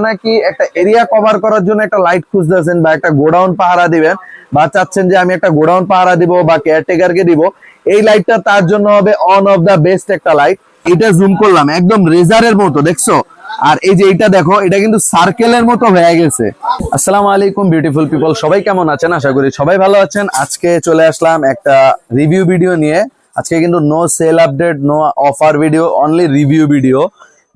নাকি একটা area cover করার জন্য একটা লাইট খুঁজতেছেন বা একটা গোডাউন পাহারা দিবেন বা চাচ্ছেন যে আমি একটা গোডাউন পাহারা দিব বা কেয়ারটেকারকে দিব, এই লাইটটা তার জন্য হবে অন অফ দা বেস্ট একটা লাইট। এটা জুম করলাম, একদম রেজারের মতো, দেখছো? আর এই যে এটা দেখো, এটা কিন্তু সার্কেলের মতো হয়ে গেছে। আসসালামু আলাইকুম বিউটিফুল পিপল, সবাই কেমন আছেন? আশা করি সবাই ভালো আছেন। আজকে চলে আসলাম একটা রিভিউ ভিডিও নিয়ে। আজকে কিন্তু no sale update, no offer video, only review video.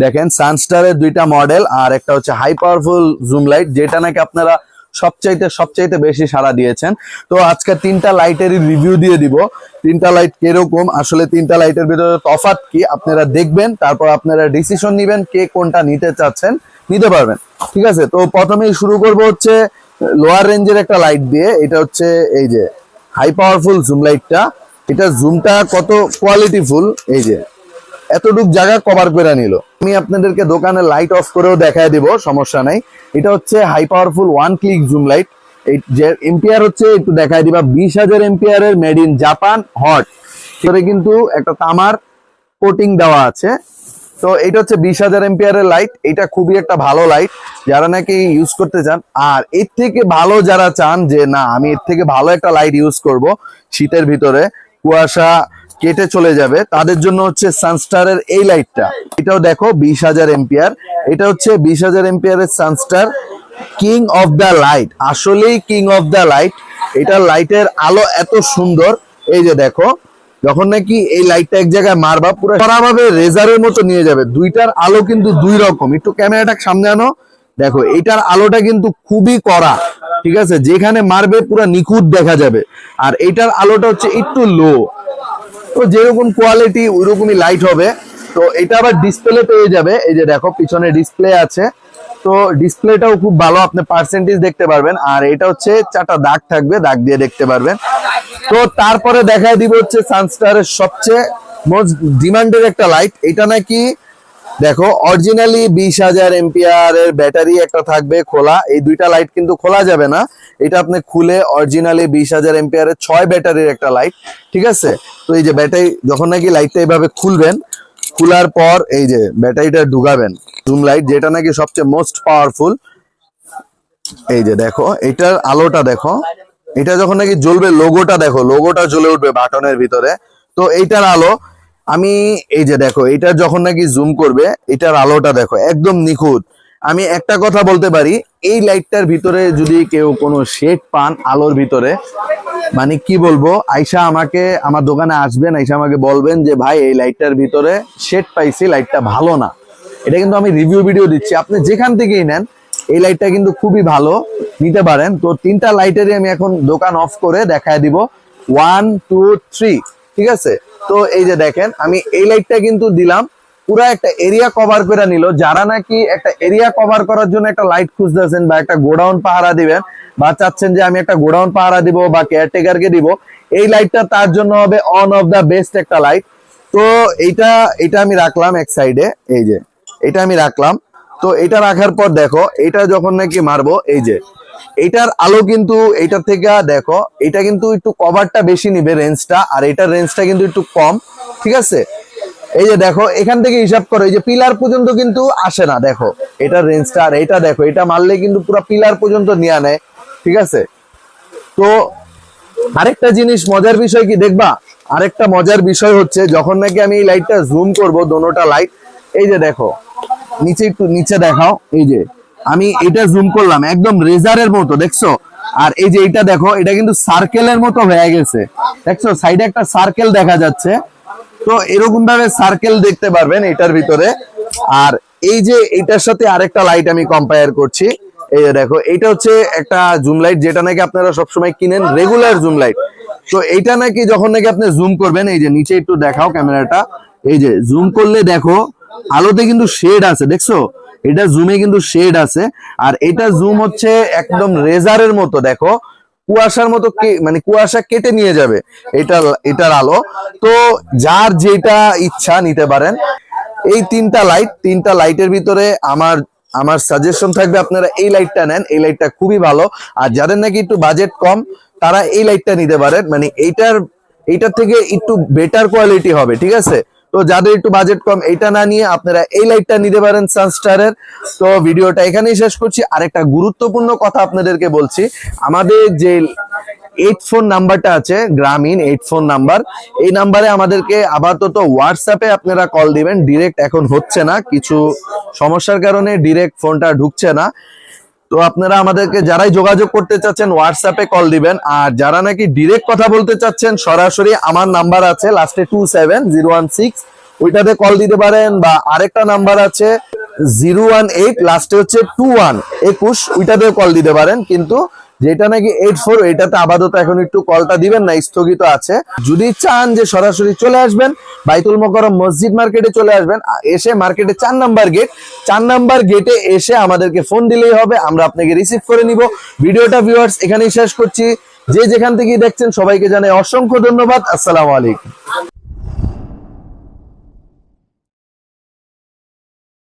দেখেন সানস্টারের দুইটা মডেল আর একটা হচ্ছে হাই পাওয়ারফুল জুম লাইট, যেটা নাকি আপনারা সবচাইতে বেশি সাড়া দিয়েছেন। তো আজকে তিনটা লাইটেরই রিভিউ দিয়ে দিব। তিনটা লাইট কিরকম, আসলে তিনটা লাইটের ভিতরে তফাৎ কি আপনারা দেখবেন, তারপর আপনারা ডিসিশন নিবেন কে কোনটা নিতে চাচ্ছেন, নিতে পারবেন। ঠিক আছে, তো প্রথমেই শুরু করব হচ্ছে লোয়ার রেঞ্জের একটা লাইট দিয়ে। এটা হচ্ছে এই যে হাই পাওয়ারফুল জুম লাইটটা। এটা জুমটা কত কোয়ালিটিফুল, এই যে এতটুক জায়গা কভার করে নিল। আমি আপনাদেরকে দোকানে লাইট অফ করেও দেখায় দিব, সমস্যা নাই। এটা হচ্ছে high powerful one click zoom light. এই যে এম্পিয়ার হচ্ছে একটু দেখায় দিবা, 20,000 এম্পিয়ারের, মেড ইন জাপান, হট। এখানে কিন্তু একটা তামার কোটিং দেওয়া আছে। তো এটা হচ্ছে 20,000 এম্পিয়ারের লাইট। এটা খুবই একটা ভালো লাইট যারা নাকি ইউজ করতে চান। আর এর থেকে ভালো যারা চান যে না আমি এর থেকে ভালো একটা লাইট ইউজ করব শীতের ভিতরে, কুয়াশা কেটে চলে যাবে, তাদের জন্য হচ্ছে সানস্টারের এই লাইটটা। এটাও দেখো 20,000 এম্পিয়ার। এটা হচ্ছে 20,000 এম্পিয়ারের Sunstar king of the light, আসলেই কিং অফ দ্য লাইট। এটা লাইটের আলো এত সুন্দর, এই যে দেখো, যখন নাকি এই লাইটটা এক জায়গায় মারবা পুরো ভাবে রেজারের মতো নিয়ে যাবে। দুইটার আলো কিন্তু দুই রকম। একটু ক্যামেরাটা সামনে আনো, দেখো এইটার আলোটা কিন্তু খুবই কড়া, ঠিক আছে, যেখানে মারবে পুরো নিখুঁত দেখা যাবে। আর এইটার আলোটা হচ্ছে একটু লো। তো যেরকম কোয়ালিটি ওইরকমই লাইট হবে। তো এটা আবার ডিসপ্লে পেয়ে যাবে, এই যে দেখো পিছনে ডিসপ্লে আছে। তো ডিসপ্লেটাও খুব ভালো, আপনি পার্সেন্টেজ দেখতে পারবেন। আর এটা হচ্ছে 4টা দাগ থাকবে, দাগ দিয়ে দেখতে পারবেন। তো তারপরে দেখায় দিব হচ্ছে সানস্টারের সবচেয়ে মোস্ট ডিমান্ডেড একটা লাইট। এটা নাকি দেখো অরিজিনালি 20,000 এম্পিয়ারের ব্যাটারি একটা থাকবে খোলা। এই দুইটা লাইট কিন্তু খোলা যাবে না, এটা আপনি খুলে অরিজিনালি 20,000 এম্পিয়ারের 6 ব্যাটারির একটা লাইট। ঠিক আছে, তো এই যে ব্যাটারি যখন নাকি লাইটটা এইভাবে খুলবেন, খোলার পর এই যে ব্যাটারিটা ঢুকাবেন, জুম লাইট যেটা নাকি সবচেয়ে মোস্ট পাওয়ারফুল। এই যে দেখো এটার আলোটা দেখো, এটা যখন নাকি জ্বলবে, লোগোটা দেখো, লোগোটা জ্বলে উঠবে বাটনের ভিতরে। তো এইটার আলো আমি এই যে দেখো, এটা যখন নাকি জুম করবে, এটার আলোটা দেখো একদম নিখুঁত। আমি একটা কথা বলতে পারি, এই লাইটটার ভিতরে যদি কেউ কোনো শেড পান আলোর ভিতরে, মানে কি বলবো, আইসা আমাকে আমার দোকানে আসবেন, আইসা আমাকে বলবেন যে ভাই এই লাইটটার ভিতরে শেড পাইছি, লাইটটা ভালো না। এটা কিন্তু আমি রিভিউ ভিডিও দিচ্ছি, আপনি যেখান থেকেই নেন এই লাইটটা কিন্তু খুবই ভালো, নিতে পারেন। তো তিনটা লাইটেরই আমি এখন দোকান অফ করে দেখায় দিব, 1 2 3। ঠিক আছে, তো এই যে দেখেন আমি এই লাইটটা কিন্তু দিলাম, পুরো একটা এরিয়া কভার করে নিল। যারা নাকি একটা এরিয়া কভার করার জন্য একটা লাইট খুঁজতেছেন বা একটা গোডাউন পাহারা দিবেন বা চাচ্ছেন যে আমি একটা গোডাউন পাহারা দিব বা কেয়ারটেকারকে দিব, এই লাইটটা তার জন্য হবে অন অফ দা বেস্ট একটা লাইট। তো এটা আমি রাখলাম এক সাইডে, এই যে এটা আমি রাখলাম। তো এটা রাখার পর দেখো, এটা যখন নাকি মারবো, এই যে এটার আলো কিন্তু এটার থেকে দেখো, এটা কিন্তু একটু কভারটা বেশি নিবে রেঞ্জটা, আর এটার রেঞ্জটা কিন্তু একটু কম। ঠিক আছে, এই যে দেখো এখান থেকে হিসাব করো, এই যে পিলার পর্যন্ত কিন্তু আসে না, দেখো এটার রেঞ্জটা। আর এটা দেখো, এটা মারলে কিন্তু পুরো পিলার পর্যন্ত নিয়ে নেয়। ঠিক আছে, তো আরেকটা জিনিস মজার বিষয় কি দেখবা, আরেকটা মজার বিষয় হচ্ছে যখন নাকি আমি এই লাইটটা জুম করব, দোনোটা লাইট, এই যে দেখো নিচে, একটু নিচে দেখাও, এই যে আমি এটা জুম করলাম, একদম রেজারের মতো, দেখছো? আর এই যে এটা দেখো, এটা কিন্তু সার্কেলের মতো হয়ে গেছে, দেখছো? সাইডে একটা সার্কেল দেখা যাচ্ছে। তো এরকম ভাবে সার্কেল দেখতে পারবেন এটার ভিতরে। আর এই যে এটার সাথে আরেকটা লাইট আমি কম্পেয়ার করছি, এই যে দেখো, এটা হচ্ছে একটা জুম লাইট যেটা নাকি আপনারা সবসময় কিনেন, রেগুলার জুম লাইট। তো এইটা নাকি যখন নাকি আপনি জুম করবেন, এই যে নিচে একটু দেখাও ক্যামেরাটা, এই যে জুম করলে দেখো আলোতে কিন্তু শেড আছে, দেখছো? এটা জুমে কিন্তু শেড আছে। আর এটা জুম হচ্ছে একদম রেজারের মতো, দেখো কুয়াশার মতো, মানে কুয়াশা কেটে নিয়ে যাবে এটার আলো। তো যার যেটা ইচ্ছা নিতে পারেন। এই তিনটা লাইটের ভিতরে আমার সাজেশন থাকবে আপনারা এই লাইটটা নেন, এই লাইটটা খুবই ভালো। আর যাদের নাকি একটু বাজেট কম, তারা এই লাইটটা নিতে পারেন, মানে এইটার থেকে একটু বেটার কোয়ালিটি হবে। ঠিক আছে, তো তো যাদের একটু বাজেট কম এটা না নিয়ে আপনারা এই লাইটটা নিতে পারেন সানস্টারের। তো ভিডিওটা এখানেই শেষ করছি। আরেকটা গুরুত্বপূর্ণ কথা আপনাদেরকে বলছি, আমাদের যে 8 ফোন নাম্বারটা আছে গ্রামীণ 8 ফোন নাম্বার, এই নাম্বারে আমাদেরকে আপাতত হোয়াটসঅ্যাপে আপনারা কল দিবেন। ডিরেক্ট এখন হচ্ছে না, কিছু সমস্যার কারণে ডিরেক্ট ফোনটা ঢুকছে না। তো আপনারা আমাদেরকে যারাই যোগাযোগ করতে চাচ্ছেন হোয়াটসঅ্যাপে কল দিবেন, আর যারা নাকি ডিরেক্ট কথা বলতে চাচ্ছেন সরাসরি আমার নাম্বার আছে লাস্টে 27016, ওইটাতে কল দিতে পারেন। বা আরেকটা নাম্বার আছে 018 লাস্টে হচ্ছে 2121, ওইটাতেও কল দিতে পারেন। কিন্তু যেটা নাকি 84 এটাতে আপাতত এখন একটু কলটা দিবেন না, স্থগিত আছে। যদি চান যে সরাসরি চলে আসবেন বাইতুল মোকাররম মসজিদ মার্কেটে চলে আসবেন, এসে মার্কেটে 4 নাম্বার গেট, 4 নাম্বার গেটে এসে আমাদেরকে ফোন দিলেই হবে, আমরা আপনাকে রিসিভ করে নিব। ভিডিওটা ভিউয়ার্স এখানেই শেষ করছি। যে যেখান থেকে দেখছেন সবাইকে জানাই অসংখ্য ধন্যবাদ। আসসালামু আলাইকুম।